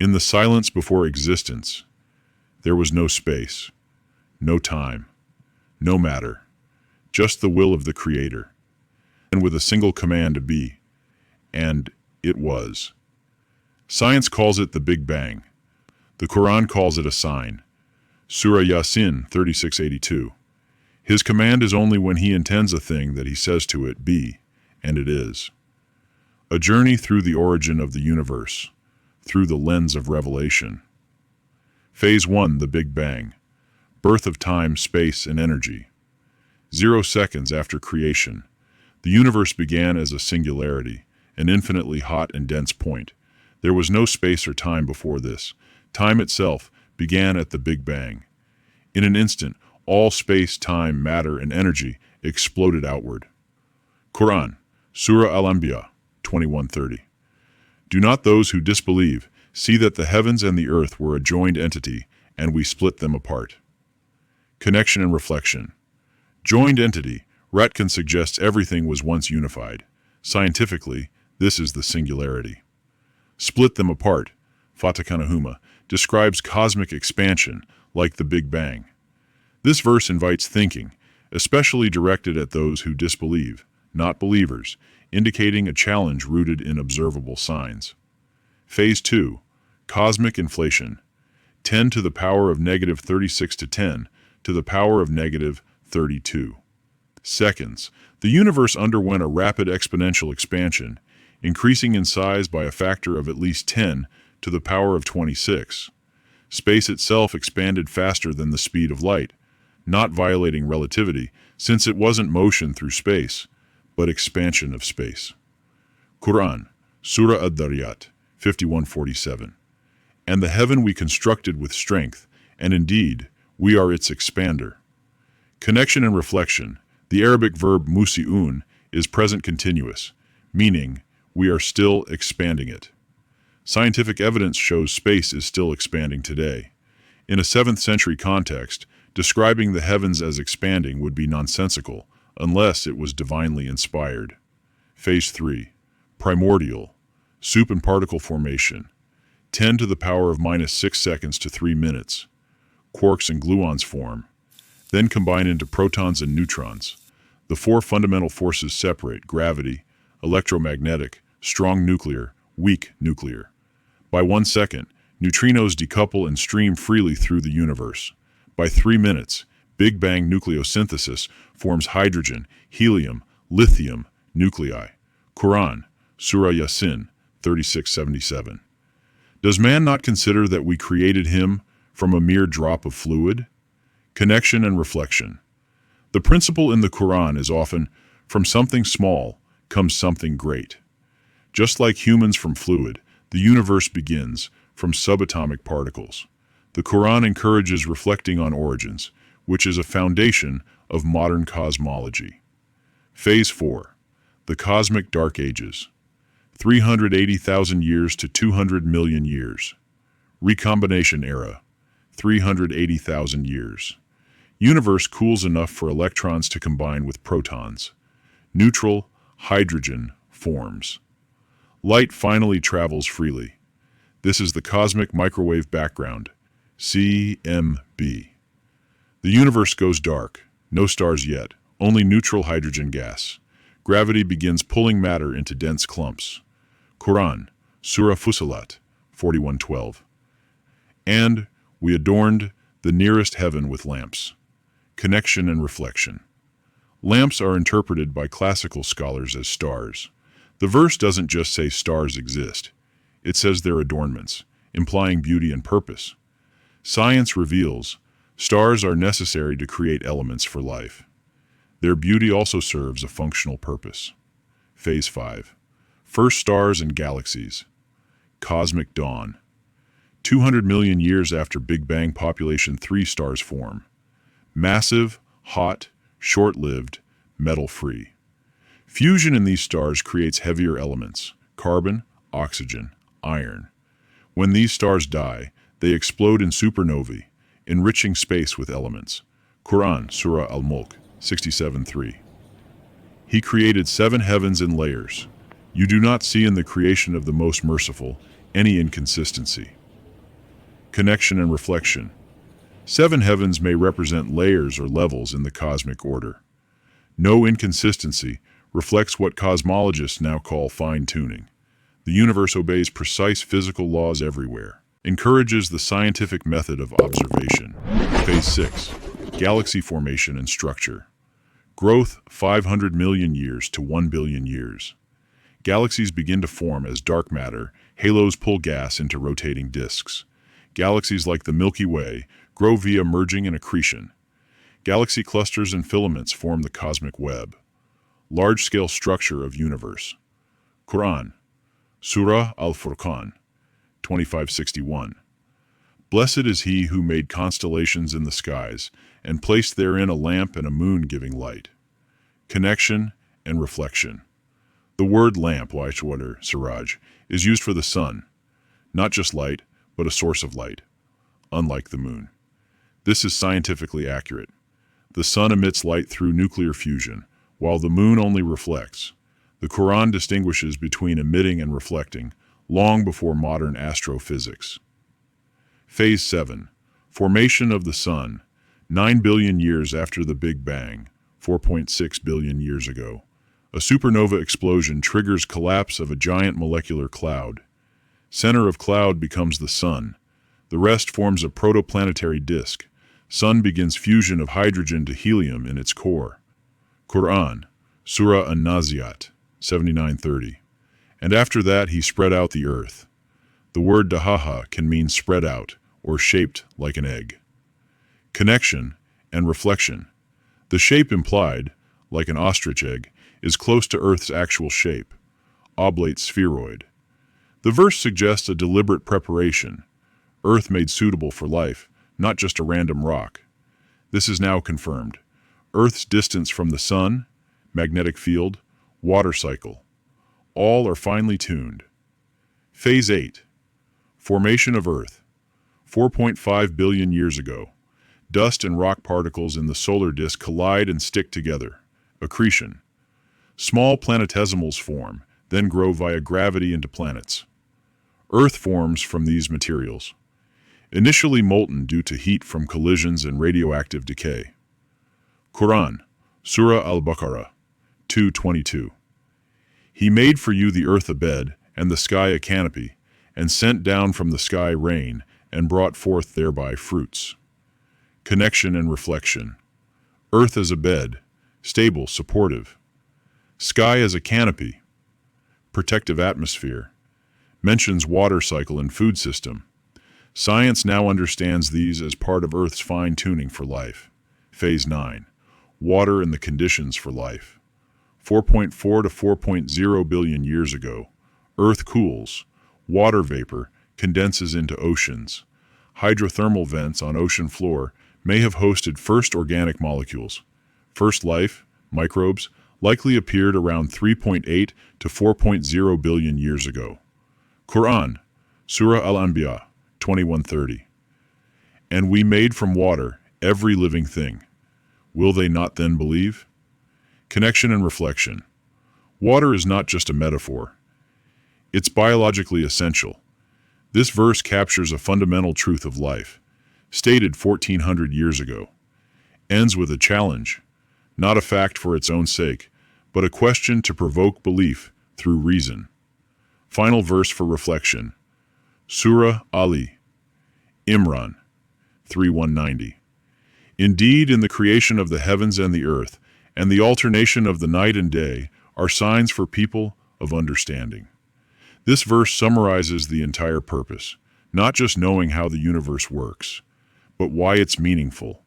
In the silence before existence, there was no space, no time, no matter, just the will of the Creator, and with a single command to be, and it was. Science calls it the Big Bang. The Qur'an calls it a sign. Surah Yasin 36:82. His command is only when he intends a thing that he says to it, be, and it is. A journey through the origin of the universe, through the lens of revelation. Phase 1, the Big Bang. Birth of time, space, and energy. 0 seconds after creation, the universe began as a singularity, an infinitely hot and dense point. There was no space or time before this. Time itself began at the Big Bang. In an instant, all space, time, matter, and energy exploded outward. Qur'an, Surah Al-Anbiya 21:30. Do not those who disbelieve see that the heavens and the earth were a joined entity, and we split them apart? Connection and reflection. Joined entity, Ratkin suggests everything was once unified. Scientifically, this is the singularity. Split them apart, Fatakanahuma, describes cosmic expansion like the Big Bang. This verse invites thinking, especially directed at those who disbelieve, not believers, indicating a challenge rooted in observable signs. Phase 2, cosmic inflation. 10 to the power of negative 36 to 10 to the power of negative 32 seconds. The universe underwent a rapid exponential expansion, increasing in size by a factor of at least 10 to the power of 26. Space itself expanded faster than the speed of light, not violating relativity, since it wasn't motion through space, but expansion of space. Qur'an, Surah Ad-Dariyat 51:47. And the heaven we constructed with strength, and indeed, we are its expander. Connection and reflection. The Arabic verb musi'un is present continuous, meaning we are still expanding it. Scientific evidence shows space is still expanding today. In a 7th century context, describing the heavens as expanding would be nonsensical, unless it was divinely inspired. Phase 3, primordial, soup and particle formation. 10 to the power of minus 6 seconds to 3 minutes. Quarks and gluons form, then combine into protons and neutrons. The 4 fundamental forces separate: gravity, electromagnetic, strong nuclear, weak nuclear. By 1 second, neutrinos decouple and stream freely through the universe. By 3 minutes, Big Bang nucleosynthesis forms hydrogen, helium, lithium, nuclei. Qur'an, Surah Yasin 36:77. Does man not consider that we created him from a mere drop of fluid? Connection and reflection. The principle in the Qur'an is often, from something small comes something great. Just like humans from fluid, the universe begins from subatomic particles. The Qur'an encourages reflecting on origins, which is a foundation of modern cosmology. Phase 4, the cosmic dark ages. 380,000 years to 200 million years. Recombination era, 380,000 years. Universe cools enough for electrons to combine with protons. Neutral hydrogen forms. Light finally travels freely. This is the cosmic microwave background, CMB. The universe goes dark, no stars yet, only neutral hydrogen gas. Gravity begins pulling matter into dense clumps. Qur'an, Surah Fussilat 41:12. And we adorned the nearest heaven with lamps. Connection and reflection. Lamps are interpreted by classical scholars as stars. The verse doesn't just say stars exist. It says they're adornments, implying beauty and purpose. Science reveals stars are necessary to create elements for life. Their beauty also serves a functional purpose. Phase 5. First stars and galaxies. Cosmic dawn. 200 million years after Big Bang, population 3 stars form. Massive, hot, short-lived, metal-free. Fusion in these stars creates heavier elements: carbon, oxygen, iron. When these stars die, they explode in supernovae, enriching space with elements. Qur'an, Surah Al-Mulk 67:3. He created 7 heavens in layers. You do not see in the creation of the Most Merciful any inconsistency. Connection and reflection. 7 heavens may represent layers or levels in the cosmic order. No inconsistency reflects what cosmologists now call fine-tuning. The universe obeys precise physical laws everywhere, encourages the scientific method of observation. Phase 6. Galaxy formation and structure. Growth 500 million years to 1 billion years. Galaxies begin to form as dark matter halos pull gas into rotating disks. Galaxies like the Milky Way grow via merging and accretion. Galaxy clusters and filaments form the cosmic web. Large-scale structure of universe. Qur'an, Surah Al-Furqan, 2561. Blessed is he who made constellations in the skies and placed therein a lamp and a moon giving light. Connection and reflection. The word lamp, Waishwater Siraj, is used for the sun, not just light, but a source of light, unlike the moon. This is scientifically accurate. The sun emits light through nuclear fusion, while the moon only reflects. The Qur'an distinguishes between emitting and reflecting, long before modern astrophysics. Phase 7. Formation of the Sun. 9 billion years after the Big Bang, 4.6 billion years ago. A supernova explosion triggers collapse of a giant molecular cloud. Center of cloud becomes the Sun. The rest forms a protoplanetary disk. Sun begins fusion of hydrogen to helium in its core. Qur'an, Surah An-Naziat, 79:30. And after that he spread out the earth. The word dahaha can mean spread out or shaped like an egg. Connection and reflection. The shape implied, like an ostrich egg, is close to Earth's actual shape, oblate spheroid. The verse suggests a deliberate preparation, Earth made suitable for life, not just a random rock. This is now confirmed. Earth's distance from the Sun, magnetic field, water cycle, all are finely tuned. Phase 8. Formation of Earth. 4.5 billion years ago. Dust and rock particles in the solar disk collide and stick together. Accretion. Small planetesimals form, then grow via gravity into planets. Earth forms from these materials. Initially molten due to heat from collisions and radioactive decay. Qur'an, Surah Al-Baqarah, 2:22. He made for you the earth a bed, and the sky a canopy, and sent down from the sky rain, and brought forth thereby fruits. Connection and reflection. Earth as a bed, stable, supportive. Sky as a canopy, protective atmosphere. Mentions water cycle and food system. Science now understands these as part of Earth's fine-tuning for life. Phase 9. Water and the conditions for life. 4.4 to 4.0 billion years ago. Earth cools. Water vapor condenses into oceans. Hydrothermal vents on ocean floor may have hosted first organic molecules. First life, microbes, likely appeared around 3.8 to 4.0 billion years ago. Qur'an, Surah Al-Anbiya, 21:30. And we made from water every living thing. Will they not then believe? Connection and reflection. Water is not just a metaphor. It's biologically essential. This verse captures a fundamental truth of life, stated 1400 years ago. Ends with a challenge, not a fact for its own sake, but a question to provoke belief through reason. Final verse for reflection. Surah Ali, Imran, 3:190. Indeed, in the creation of the heavens and the earth, and the alternation of the night and day, are signs for people of understanding. This verse summarizes the entire purpose, not just knowing how the universe works, but why it's meaningful.